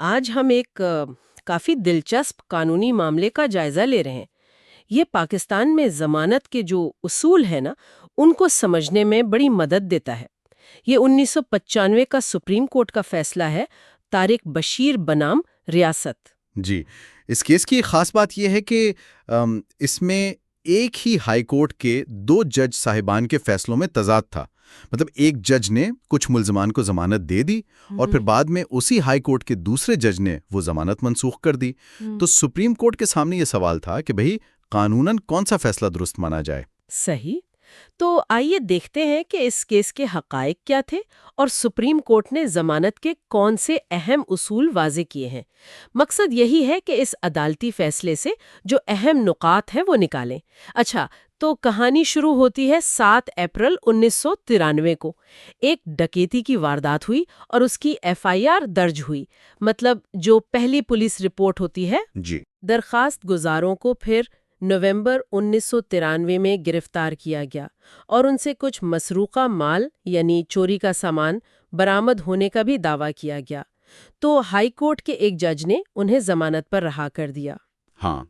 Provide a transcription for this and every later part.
آج ہم ایک کافی دلچسپ قانونی معاملے کا جائزہ لے رہے ہیں۔ یہ پاکستان میں ضمانت کے جو اصول ہیں نا، ان کو سمجھنے میں بڑی مدد دیتا ہے۔ یہ 1995 کا سپریم کورٹ کا فیصلہ ہے، طارق بشیر بنام ریاست۔ جی، اس کیس کی خاص بات یہ ہے کہ اس میں ایک ہی ہائی کورٹ کے دو جج صاحبان کے فیصلوں میں تضاد تھا۔ مطلب ایک جج نے کچھ ملزمان کو ضمانت دے دی اور پھر بعد میں اسی ہائی کورٹ کے دوسرے جج نے وہ ضمانت منسوخ کر دی۔ تو سپریم کورٹ کے سامنے یہ سوال تھا کہ بھئی قانوناً کون سا فیصلہ درست مانا جائے۔ صحیح۔ تو آئیے دیکھتے ہیں کہ اس کیس کے حقائق کیا تھے اور سپریم کورٹ نے ضمانت کے کون سے اہم اصول واضح کیے ہیں۔ مقصد یہی ہے کہ اس عدالتی فیصلے سے جو اہم نکات ہیں وہ نکالیں۔ اچھا، تو کہانی شروع ہوتی ہے 7 اپریل 1993 کو۔ ایک ڈکیتی کی واردات ہوئی اور اس کی FIR درج ہوئی، مطلب جو پہلی پولیس رپورٹ ہوتی ہے۔ جی، درخواست گزاروں کو پھر نومبر 1993 میں گرفتار کیا گیا اور ان سے کچھ مسروقہ مال یعنی چوری کا سامان برآمد ہونے کا بھی دعویٰ کیا گیا۔ تو ہائی کورٹ کے ایک جج نے انہیں ضمانت پر رہا کر دیا۔ ہاں،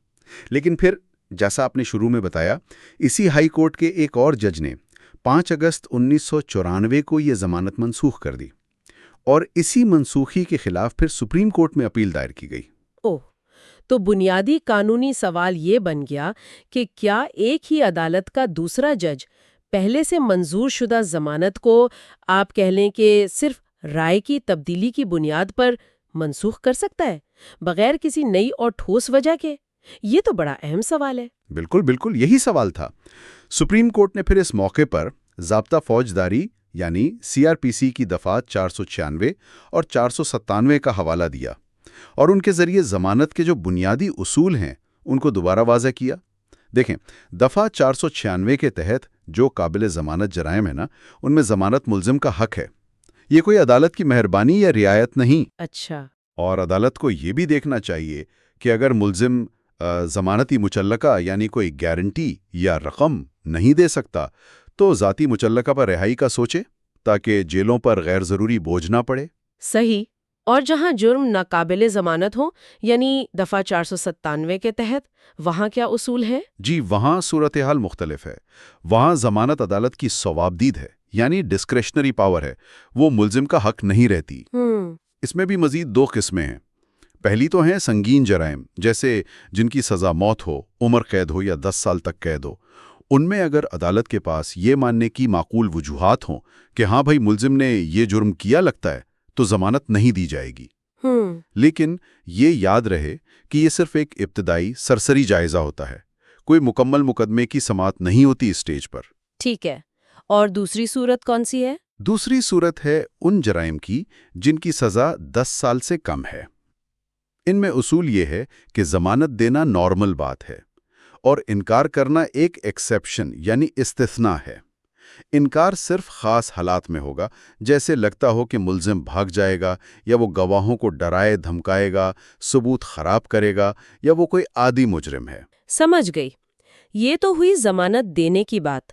لیکن پھر جیسا آپ نے شروع میں بتایا، اسی ہائی کورٹ کے ایک اور جج نے 5 اگست 1994 کو یہ ضمانت منسوخ کر دی اور اسی منسوخی کے خلاف پھر سپریم کورٹ میں اپیل دائر کی گئی۔ اوہ، تو بنیادی قانونی سوال یہ بن گیا کہ کیا ایک ہی عدالت کا دوسرا جج پہلے سے منظور شدہ ضمانت کو آپ کہہ لیں کہ صرف رائے کی تبدیلی کی بنیاد پر منسوخ کر سکتا ہے بغیر کسی نئی اور ٹھوس وجہ کے؟ یہ تو بڑا اہم سوال ہے۔ بالکل بالکل یہی سوال تھا۔ سپریم کورٹ نے پھر اس موقع پر ضابطہ فوجداری یعنی CRPC کی دفعات 496 اور 497 کا حوالہ دیا اور ان کے ذریعے ضمانت کے جو بنیادی اصول ہیں ان کو دوبارہ واضح کیا۔ دیکھیں، دفعہ 496 کے تحت جو قابل ضمانت جرائم ہے نا، ان میں ضمانت ملزم کا حق ہے۔ یہ کوئی عدالت کی مہربانی یا رعایت نہیں۔ اچھا۔ اور عدالت کو یہ بھی دیکھنا چاہیے کہ اگر ملزم ضمانتی مچلقہ یعنی کوئی گارنٹی یا رقم نہیں دے سکتا تو ذاتی مچلقہ پر رہائی کا سوچے تاکہ جیلوں پر غیر ضروری بوجھ نہ پڑے۔ صحیح۔ اور جہاں جرم ناقابل ضمانت ہو یعنی دفعہ 497 کے تحت، وہاں کیا اصول ہے؟ جی، وہاں صورتحال مختلف ہے۔ وہاں ضمانت عدالت کی ثوابدید ہے یعنی ڈسکریشنری پاور ہے، وہ ملزم کا حق نہیں رہتی۔ اس میں بھی مزید 2 قسمیں ہیں۔ پہلی تو ہیں سنگین جرائم، جیسے جن کی سزا موت ہو، عمر قید ہو یا 10 سال تک قید ہو۔ ان میں اگر عدالت کے پاس یہ ماننے کی معقول وجوہات ہوں کہ ہاں بھائی ملزم نے یہ جرم کیا لگتا ہے، تو ضمانت نہیں دی جائے گی۔ لیکن یہ یاد رہے کہ یہ صرف ایک ابتدائی سرسری جائزہ ہوتا ہے، کوئی مکمل مقدمے کی سماعت نہیں ہوتی اسٹیج پر۔ ٹھیک ہے۔ اور دوسری صورت کون سی ہے؟ دوسری صورت ہے ان جرائم کی جن کی سزا 10 سال سے کم ہے۔ ان میں اصول یہ ہے کہ ضمانت دینا نارمل بات ہے اور انکار کرنا ایک ایکسیپشن یعنی استثناء ہے۔ انکار صرف خاص حالات میں ہوگا، جیسے لگتا ہو کہ ملزم بھاگ جائے گا یا وہ گواہوں کو ڈرائے دھمکائے گا، ثبوت خراب کرے گا یا وہ کوئی عادی مجرم ہے۔ سمجھ گئی۔ یہ تو ہوئی ضمانت دینے کی بات،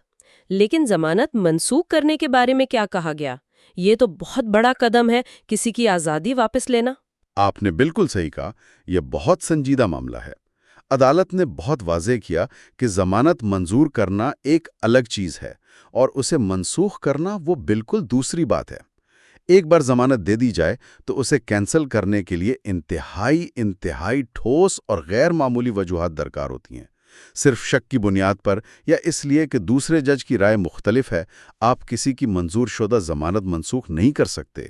لیکن ضمانت منسوخ کرنے کے بارے میں کیا کہا گیا؟ یہ تو بہت بڑا قدم ہے، کسی کی آزادی واپس لینا۔ آپ نے بالکل صحیح کہا، یہ بہت سنجیدہ معاملہ ہے۔ عدالت نے بہت واضح کیا کہ ضمانت منظور کرنا ایک الگ چیز ہے اور اسے منسوخ کرنا وہ بالکل دوسری بات ہے۔ ایک بار ضمانت دے دی جائے تو اسے کینسل کرنے کے لیے انتہائی ٹھوس اور غیر معمولی وجوہات درکار ہوتی ہیں۔ صرف شک کی بنیاد پر یا اس لیے کہ دوسرے جج کی رائے مختلف ہے، آپ کسی کی منظور شدہ ضمانت منسوخ نہیں کر سکتے۔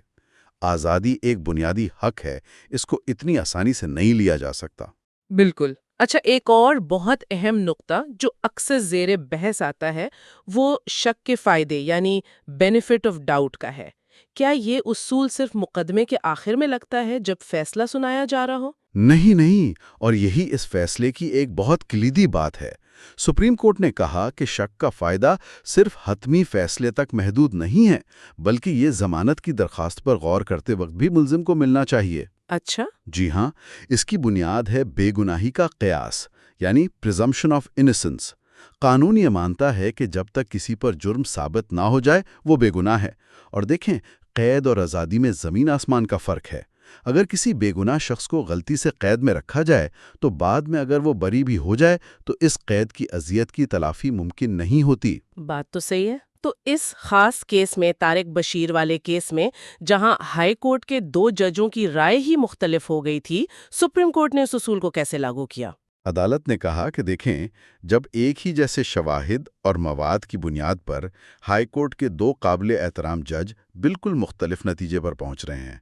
آزادی ایک بنیادی حق ہے، اس کو اتنی آسانی سے نہیں لیا جا سکتا۔ بالکل۔ اچھا، ایک اور بہت اہم نقطہ جو اکثر زیر بحث آتا ہے وہ شک کے فائدے یعنی بینیفٹ آف ڈاؤٹ کا ہے۔ کیا یہ اصول صرف مقدمے کے آخر میں لگتا ہے جب فیصلہ سنایا جا رہا ہو؟ نہیں، اور یہی اس فیصلے کی ایک بہت کلیدی بات ہے۔ سپریم کورٹ نے کہا کہ شک کا فائدہ صرف حتمی فیصلے تک محدود نہیں ہے، بلکہ یہ ضمانت کی درخواست پر غور کرتے وقت بھی ملزم کو ملنا چاہیے۔ اچھا۔ جی ہاں، اس کی بنیاد ہے بے گناہی کا قیاس یعنی پریزمپشن آف انیسنس۔ قانون یہ مانتا ہے کہ جب تک کسی پر جرم ثابت نہ ہو جائے وہ بے گناہ ہے۔ اور دیکھیں، قید اور آزادی میں زمین آسمان کا فرق ہے۔ اگر کسی بے گناہ شخص کو غلطی سے قید میں رکھا جائے تو بعد میں اگر وہ بری بھی ہو جائے تو اس قید کی اذیت کی تلافی ممکن نہیں ہوتی۔ بات تو صحیح ہے۔ تو اس خاص کیس میں، طارق بشیر والے کیس میں، جہاں ہائی کورٹ کے 2 ججوں کی رائے ہی مختلف ہو گئی تھی، سپریم کورٹ نے اس اصول کو کیسے لاگو کیا؟ عدالت نے کہا کہ دیکھیں، جب ایک ہی جیسے شواہد اور مواد کی بنیاد پر ہائی کورٹ کے 2 قابل احترام جج بالکل مختلف نتیجے پر پہنچ رہے ہیں،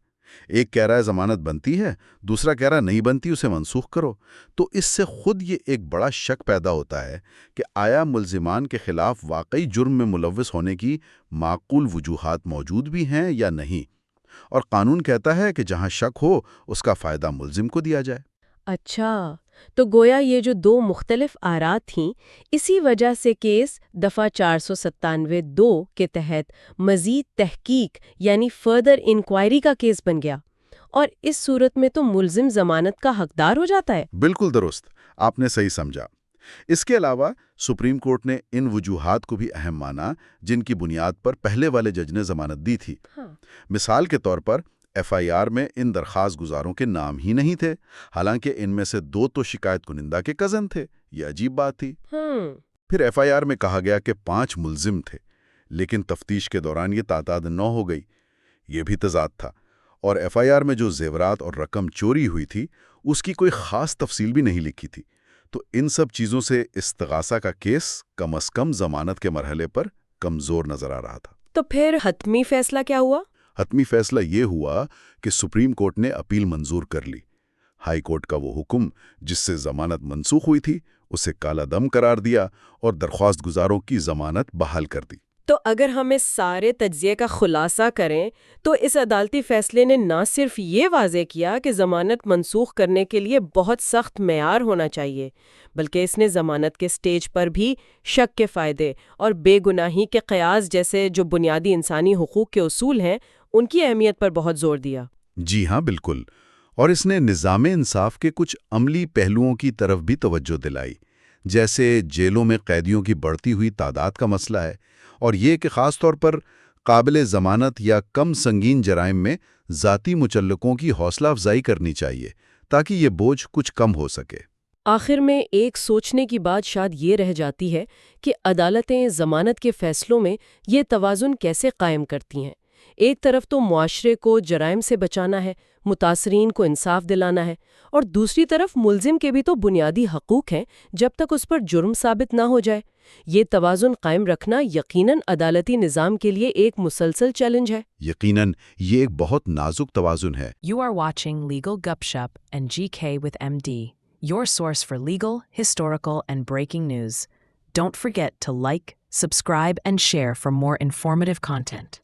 ایک کہہ رہا ہے ضمانت بنتی ہے، دوسرا کہہ رہا نہیں بنتی، اسے منسوخ کرو، تو اس سے خود یہ ایک بڑا شک پیدا ہوتا ہے کہ آیا ملزمان کے خلاف واقعی جرم میں ملوث ہونے کی معقول وجوہات موجود بھی ہیں یا نہیں؟ اور قانون کہتا ہے کہ جہاں شک ہو اس کا فائدہ ملزم کو دیا جائے۔ اچھا، تو گویا یہ جو 2 مختلف آرات تھیں، اسی وجہ سے کیس دفعہ 497(2) کے تحت مزید تحقیق یعنی فردر انکوائری کا کیس بن گیا، اور اس صورت میں تو ملزم ضمانت کا حقدار ہو جاتا ہے۔ بالکل درست، آپ نے صحیح سمجھا۔ اس کے علاوہ سپریم کورٹ نے ان وجوہات کو بھی اہم مانا جن کی بنیاد پر پہلے والے جج نے ضمانت دی تھی۔ مثال کے طور پر ایف آئی آر میں ان درخواست گزاروں کے نام ہی نہیں تھے، حالانکہ ان میں سے 2 تو شکایت کنندہ کے کزن تھے۔ یہ عجیب بات تھی۔ پھر ایف آئی آر میں کہا گیا کہ 5 ملزم تھے، لیکن تفتیش کے دوران یہ تعداد 9 ہو گئی۔ یہ بھی تضاد تھا۔ اور ایف آئی آر میں جو زیورات اور رقم چوری ہوئی تھی اس کی کوئی خاص تفصیل بھی نہیں لکھی تھی۔ تو ان سب چیزوں سے استغاثہ کا کیس کم از کم ضمانت کے مرحلے پر کمزور نظر آ رہا تھا۔ تو پھر حتمی فیصلہ کیا ہوا؟ حتمی فیصلہ یہ ہوا کہ سپریم کورٹ نے اپیل منظور کر لی۔ ہائی کورٹ کا وہ حکم جس سے ضمانت منسوخ ہوئی تھی اسے کالا دم قرار دیا اور درخواست گزاروں کی ضمانت بحال کر دی۔ تو اگر ہم اس سارے تجزیے کا خلاصہ کریں تو اس عدالتی فیصلے نے نہ صرف یہ واضح کیا کہ ضمانت منسوخ کرنے کے لیے بہت سخت معیار ہونا چاہیے، بلکہ اس نے ضمانت کے سٹیج پر بھی شک کے فائدے اور بے گناہی کے قیاس جیسے جو بنیادی انسانی حقوق کے اصول ہیں ان کی اہمیت پر بہت زور دیا۔ جی ہاں، بالکل۔ اور اس نے نظام انصاف کے کچھ عملی پہلوؤں کی طرف بھی توجہ دلائی، جیسے جیلوں میں قیدیوں کی بڑھتی ہوئی تعداد کا مسئلہ ہے، اور یہ کہ خاص طور پر قابل ضمانت یا کم سنگین جرائم میں ذاتی مچلقوں کی حوصلہ افزائی کرنی چاہیے تاکہ یہ بوجھ کچھ کم ہو سکے۔ آخر میں ایک سوچنے کی بات شاید یہ رہ جاتی ہے کہ عدالتیں ضمانت کے فیصلوں میں یہ توازن کیسے قائم کرتی ہیں۔ ایک طرف تو معاشرے کو جرائم سے بچانا ہے، متاثرین کو انصاف دلانا ہے، اور دوسری طرف ملزم کے بھی تو بنیادی حقوق ہیں جب تک اس پر جرم ثابت نہ ہو جائے۔ یہ توازن قائم رکھنا یقیناً عدالتی نظام کے لیے ایک مسلسل چیلنج ہے۔ یقیناً یہ ایک بہت نازک توازن ہے۔ You are watching Legal Gupshup and GK with MD, your source for legal, historical, and breaking news. Don't forget to like, subscribe, and share for more informative content.